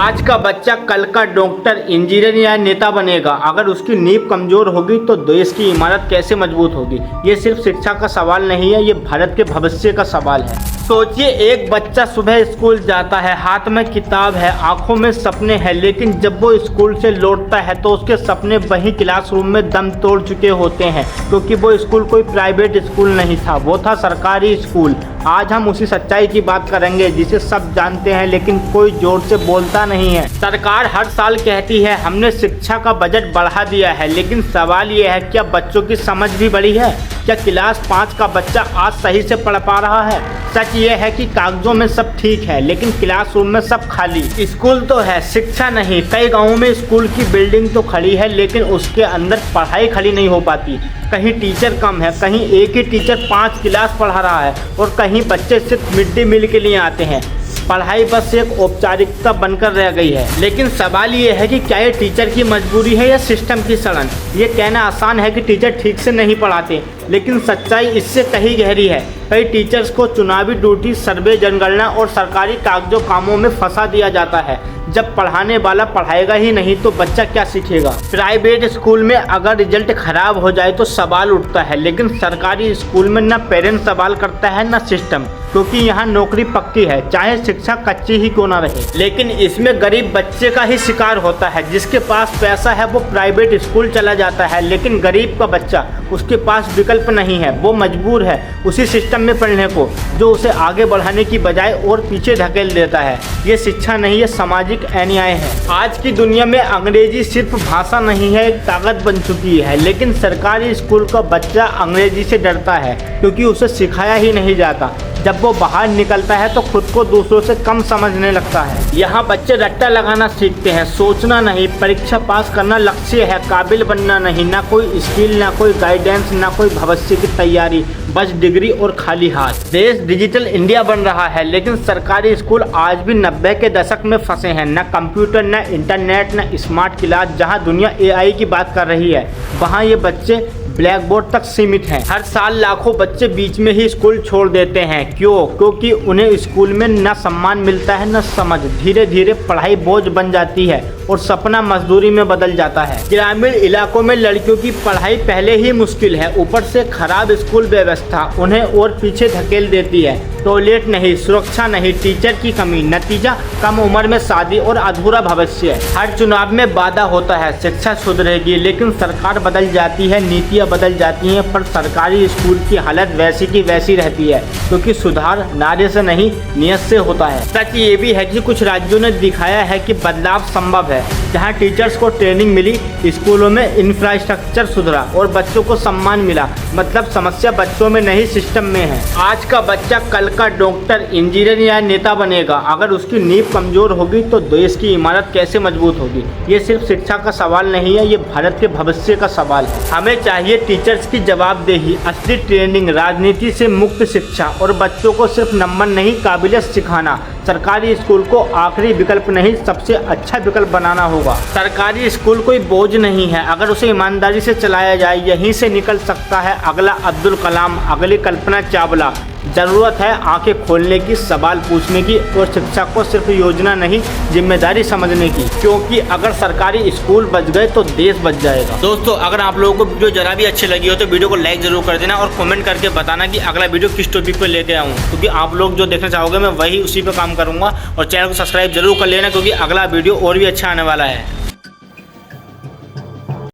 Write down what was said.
आज का बच्चा कल का डॉक्टर, इंजीनियर या नेता बनेगा। अगर उसकी नींव कमजोर होगी तो देश की इमारत कैसे मजबूत होगी। ये सिर्फ शिक्षा का सवाल नहीं है, ये भारत के भविष्य का सवाल है। सोचिए, एक बच्चा सुबह स्कूल जाता है, हाथ में किताब है, आंखों में सपने हैं, लेकिन जब वो स्कूल से लौटता है तो उसके सपने वहीं क्लासरूम में दम तोड़ चुके होते हैं, क्योंकि वो स्कूल कोई प्राइवेट स्कूल नहीं था, वो था सरकारी स्कूल। आज हम उसी सच्चाई की बात करेंगे जिसे सब जानते हैं लेकिन कोई जोर से बोलता नहीं है। सरकार हर साल कहती है हमने शिक्षा का बजट बढ़ा दिया है, लेकिन सवाल ये है, क्या बच्चों की समझ भी बढ़ी है? क्या क्लास 5 का बच्चा आज सही से पढ़ पा रहा है? सच ये है कि कागजों में सब ठीक है, लेकिन क्लासरूम में सब खाली। स्कूल तो है, शिक्षा नहीं। कई गाँवों में स्कूल की बिल्डिंग तो खड़ी है, लेकिन उसके अंदर पढ़ाई खड़ी नहीं हो पाती। कहीं टीचर कम है, कहीं एक ही टीचर 5 क्लास पढ़ा रहा है और कहीं बच्चे सिर्फ मिड डे मील के लिए आते हैं। पढ़ाई बस एक औपचारिकता बनकर रह गई है। लेकिन सवाल ये है कि क्या ये टीचर की मजबूरी है या सिस्टम की सड़न। ये कहना आसान है कि टीचर ठीक से नहीं पढ़ाते, लेकिन सच्चाई इससे कहीं गहरी है। कई टीचर्स को चुनावी ड्यूटी, सर्वे, जनगणना और सरकारी कागजों कामों में फंसा दिया जाता है। जब पढ़ाने वाला पढ़ाएगा ही नहीं तो बच्चा क्या सीखेगा। प्राइवेट स्कूल में अगर रिजल्ट खराब हो जाए तो सवाल उठता है, लेकिन सरकारी स्कूल में न पेरेंट्स सवाल करता है न सिस्टम, क्योंकि यहाँ नौकरी पक्की है, चाहे शिक्षा कच्ची ही क्यों ना रहे। लेकिन इसमें गरीब बच्चे का ही शिकार होता है। जिसके पास पैसा है वो प्राइवेट स्कूल चला जाता है, लेकिन गरीब का बच्चा, उसके पास विकल्प नहीं है, वो मजबूर है उसी सिस्टम में पढ़ने को जो उसे आगे बढ़ाने की बजाय और पीछे धकेल देता है। ये शिक्षा नहीं, ये सामाजिक अन्याय है। आज की दुनिया में अंग्रेजी सिर्फ भाषा नहीं है, एक ताकत बन चुकी है। लेकिन सरकारी स्कूल का बच्चा अंग्रेजी से डरता है, क्योंकि उसे सिखाया ही नहीं जाता। जब वो बाहर निकलता है तो खुद को दूसरों से कम समझने लगता है। यहाँ बच्चे रट्टा लगाना सीखते हैं, सोचना नहीं। परीक्षा पास करना लक्ष्य है, काबिल बनना नहीं। ना कोई स्किल, ना कोई गाइडेंस, ना कोई भविष्य की तैयारी, बस डिग्री और खाली हाथ। देश डिजिटल इंडिया बन रहा है, लेकिन सरकारी स्कूल आज भी 90 के दशक में फंसे हैं। न कंप्यूटर, न इंटरनेट, न स्मार्ट क्लास। जहाँ दुनिया AI की बात कर रही है, वहाँ ये बच्चे ब्लैक बोर्ड तक सीमित हैं। हर साल लाखों बच्चे बीच में ही स्कूल छोड़ देते हैं। क्यों? क्योंकि उन्हें स्कूल में न सम्मान मिलता है न समझ। धीरे धीरे पढ़ाई बोझ बन जाती है और सपना मजदूरी में बदल जाता है। ग्रामीण इलाकों में लड़कियों की पढ़ाई पहले ही मुश्किल है, ऊपर से खराब स्कूल व्यवस्था उन्हें और पीछे धकेल देती है। टॉयलेट नहीं, सुरक्षा नहीं, टीचर की कमी। नतीजा कम उम्र में शादी और अधूरा भविष्य। हर चुनाव में वादा होता है शिक्षा सुधरेगी, लेकिन सरकार बदल जाती है, नीतियाँ बदल जाती हैं, पर सरकारी स्कूल की हालत वैसी की वैसी रहती है, क्योंकि सुधार नारे से नहीं, नियत से होता है। सच ये भी है कि कुछ राज्यों ने दिखाया है कि बदलाव संभव है। जहां टीचर्स को ट्रेनिंग मिली, स्कूलों में इंफ्रास्ट्रक्चर सुधरा और बच्चों को सम्मान मिला। मतलब समस्या बच्चों में नहीं, सिस्टम में है। आज का बच्चा कल का डॉक्टर, इंजीनियर या नेता बनेगा। अगर उसकी नींव कमजोर होगी तो देश की इमारत कैसे मजबूत होगी। ये सिर्फ शिक्षा का सवाल नहीं है, ये भारत के भविष्य का सवाल है। हमें चाहिए टीचर्स की जवाबदेही, असली ट्रेनिंग, राजनीति से मुक्त शिक्षा और बच्चों को सिर्फ नंबर नहीं, काबिलियत सिखाना। सरकारी स्कूल को आखिरी विकल्प नहीं, सबसे अच्छा विकल्प बनाना होगा। सरकारी स्कूल कोई बोझ नहीं है, अगर उसे ईमानदारी से चलाया जाए। यहीं से निकल सकता है अगला अब्दुल कलाम, अगली कल्पना चावला। जरूरत है आंखें खोलने की, सवाल पूछने की और शिक्षा को सिर्फ योजना नहीं, जिम्मेदारी समझने की। क्योंकि अगर सरकारी स्कूल बच गए तो देश बच जाएगा। दोस्तों, अगर आप लोगों को वीडियो जरा भी अच्छी लगी हो तो वीडियो को लाइक जरूर कर देना और कमेंट करके बताना कि अगला वीडियो किस टॉपिक पे लेके आऊँ, क्योंकि आप लोग जो देखना चाहोगे मैं वही उसी पे काम करूँगा। और चैनल को सब्सक्राइब जरूर कर लेना, क्योंकि अगला वीडियो और भी अच्छा आने वाला है।